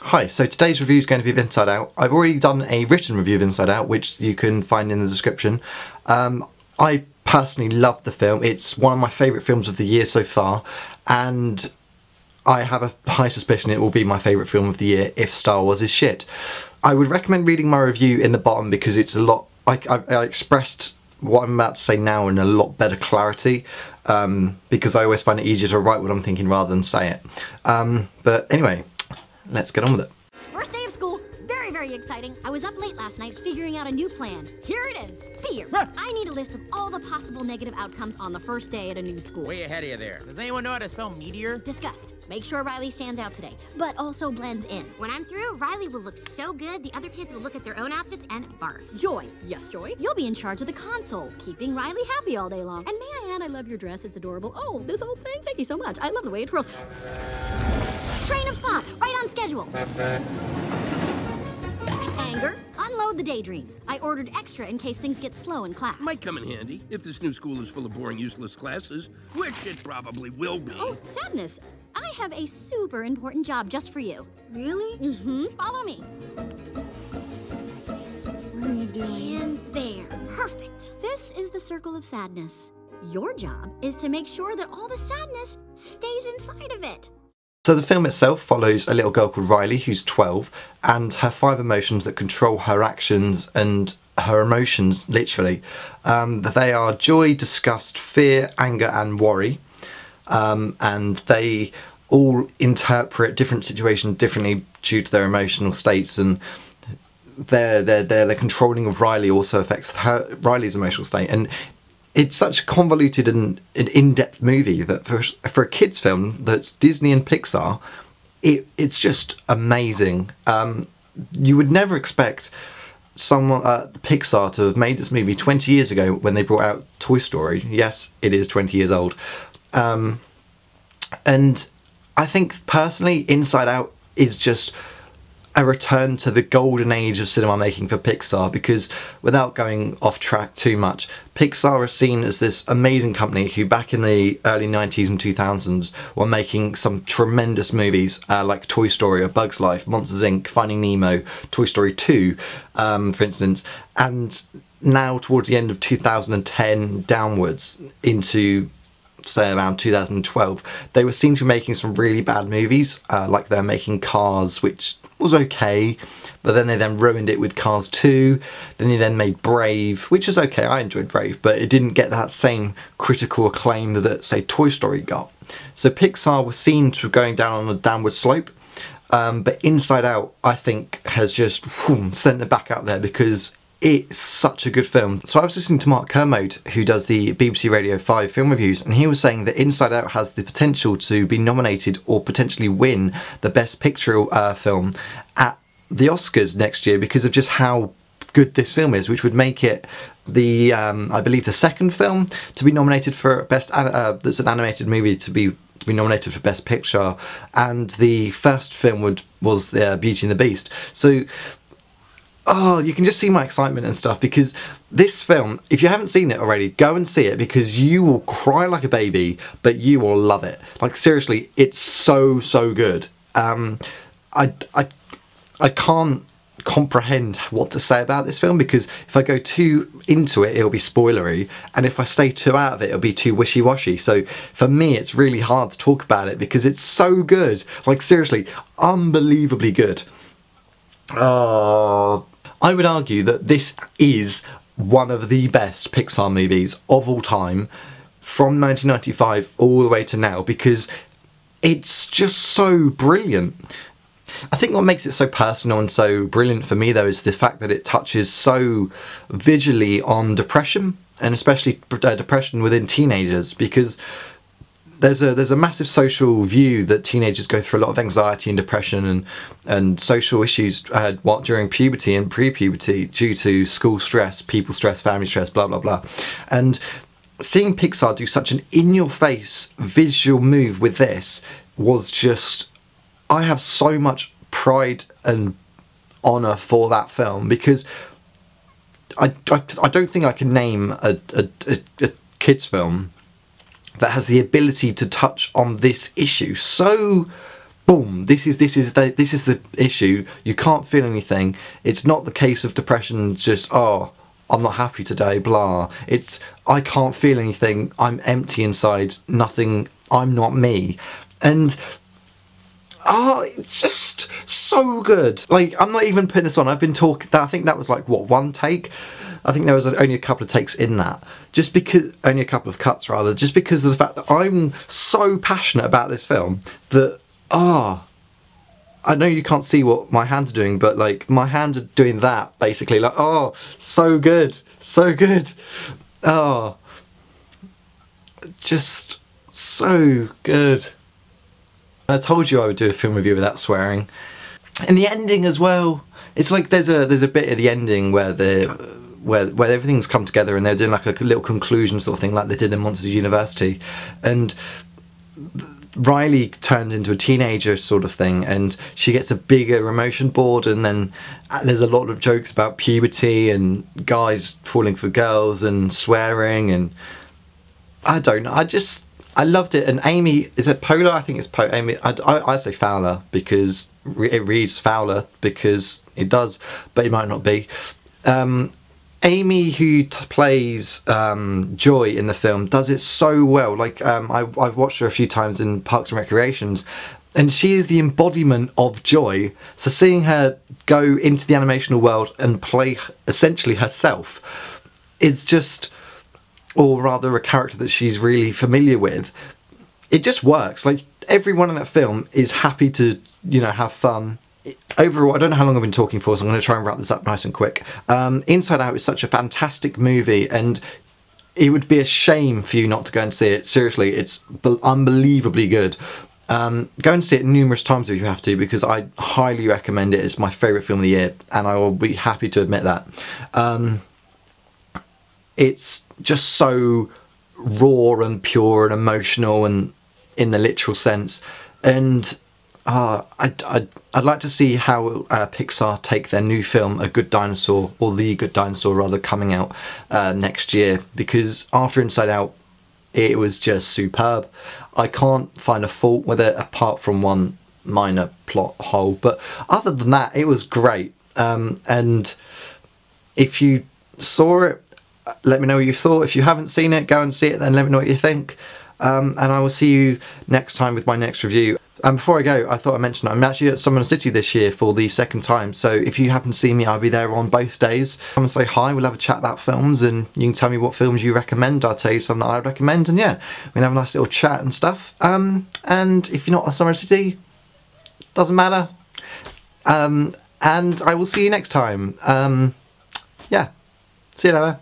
Hi, so today's review is going to be of Inside Out. I've already done a written review of Inside Out, which you can find in the description. I personally love the film. It's one of my favourite films of the year so far, and I have a high suspicion it will be my favourite film of the year if Star Wars is shit. I would recommend reading my review in the bottom because it's a lot... I expressed what I'm about to say now in a lot better clarity, because I always find it easier to write what I'm thinking rather than say it. But anyway, let's get on with it. First day of school, very exciting. I was up late last night figuring out a new plan. Here it is, fear. I need a list of all the possible negative outcomes on the first day at a new school. Way ahead of you there. Does anyone know how to spell meteor? Disgust. Make sure Riley stands out today, but also blends in. When I'm through, Riley will look so good, the other kids will look at their own outfits and barf. Joy. Yes, Joy. You'll be in charge of the console, keeping Riley happy all day long. And may I add, I love your dress. It's adorable. Oh, this old thing? Thank you so much. I love the way it twirls. Train of thought, right on schedule. Anger. Unload the daydreams. I ordered extra in case things get slow in class. Might come in handy if this new school is full of boring, useless classes, which it probably will be. Oh, sadness. I have a super important job just for you. Really? Mm-hmm. Follow me. What are you doing? And there. Perfect. This is the circle of sadness. Your job is to make sure that all the sadness stays inside of it. So the film itself follows a little girl called Riley who's 12 and her 5 emotions that control her actions and her emotions, literally. They are joy, disgust, fear, anger and worry. And they all interpret different situations differently due to their emotional states, and their controlling of Riley also affects Riley's emotional state. And it's such a convoluted and in-depth movie that for a kids film that's Disney and Pixar, it's just amazing. You would never expect someone Pixar to have made this movie 20 years ago when they brought out Toy Story. Yes, it is 20 years old. And I think personally Inside Out is just a return to the golden age of cinema making for Pixar, because without going off track too much, Pixar is seen as this amazing company who back in the early 90s and 2000s were making some tremendous movies like Toy Story, A Bug's Life, Monsters Inc., Finding Nemo, Toy Story 2 for instance, and now towards the end of 2010 downwards into say around 2012, they were seen to be making some really bad movies, like they're making Cars, which was okay, but then they ruined it with Cars 2, then they made Brave, which is okay, I enjoyed Brave, but it didn't get that same critical acclaim that, say, Toy Story got. So Pixar was seen to be going down on a downward slope, but Inside Out, I think, has just sent it back out there because it's such a good film. So I was listening to Mark Kermode, who does the BBC Radio 5 film reviews, and he was saying that Inside Out has the potential to be nominated or potentially win the Best Picture film at the Oscars next year because of just how good this film is, which would make it the, I believe, the second film to be nominated for Best, that's an animated movie to be nominated for Best Picture, and the first film was Beauty and the Beast. So oh, you can just see my excitement and stuff, because this film, if you haven't seen it already, go and see it because you will cry like a baby, but you will love it. Like, seriously, it's so good. I can't comprehend what to say about this film, because if I go too into it, it'll be spoilery, and if I stay too out of it, it'll be too wishy-washy. So for me, it's really hard to talk about it because it's so good. Like, seriously, unbelievably good. Oh, I would argue that this is one of the best Pixar movies of all time, from 1995 all the way to now, because it's just so brilliant. I think what makes it so personal and so brilliant for me, though, is the fact that it touches so visually on depression, and especially depression within teenagers, because there's a massive social view that teenagers go through a lot of anxiety and depression and social issues during puberty and pre-puberty due to school stress, people stress, family stress, blah blah blah. And seeing Pixar do such an in-your-face visual move with this was just... I have so much pride and honour for that film, because I don't think I can name a kids film that has the ability to touch on this issue so boom, this is the issue. You can't feel anything. It's not the case of depression, just, oh, I'm not happy today, blah. It's, I can't feel anything, I'm empty inside, nothing, I'm not me. And it's just so good. Like, I'm not even putting this on, I've been talking, I think that was like, what, one take? I think there was only a couple of takes in that. Just because, only a couple of cuts rather, just because of the fact that I'm so passionate about this film that, I know you can't see what my hands are doing, but like, my hands are doing that, basically. Like, oh, so good, so good. Oh, just so good. I told you I would do a film review without swearing. And the ending as well. It's like there's a bit at the ending where where everything's come together and they're doing like a little conclusion sort of thing, like they did in Monsters University, and Riley turns into a teenager sort of thing, and she gets a bigger emotion board, and then there's a lot of jokes about puberty and guys falling for girls and swearing, and I don't know, I loved it. And Amy, is it Poehler? I think it's Amy. I say Fowler because it reads Fowler because it does, but it might not be. Amy, who plays Joy in the film, does it so well. Like, I've watched her a few times in Parks and Recreations, and she is the embodiment of joy. So seeing her go into the animational world and play essentially herself is just, or rather a character that she's really familiar with, it just works. Like, everyone in that film is happy to, you know, have fun. Overall, I don't know how long I've been talking for, so I'm going to try and wrap this up nice and quick. Inside Out is such a fantastic movie, and it would be a shame for you not to go and see it. Seriously, it's unbelievably good. Go and see it numerous times if you have to, because I highly recommend it. It's my favourite film of the year, and I will be happy to admit that. It's just so raw and pure and emotional, and in the literal sense, and I'd like to see how Pixar take their new film, A Good Dinosaur, or The Good Dinosaur rather, coming out next year, because after Inside Out it was just superb. I can't find a fault with it apart from one minor plot hole, but other than that it was great. And if you saw it, let me know what you thought. If you haven't seen it, go and see it, then let me know what you think. And I will see you next time with my next review. And before I go, I thought I'd mention I'm actually at Summoner City this year for the second time, so if you happen to see me, I'll be there on both days. Come and say hi, we'll have a chat about films, and you can tell me what films you recommend, I'll tell you some that I recommend, and yeah, we can have a nice little chat and stuff. And if you're not at Summoner City, doesn't matter. And I will see you next time. Yeah, see you later.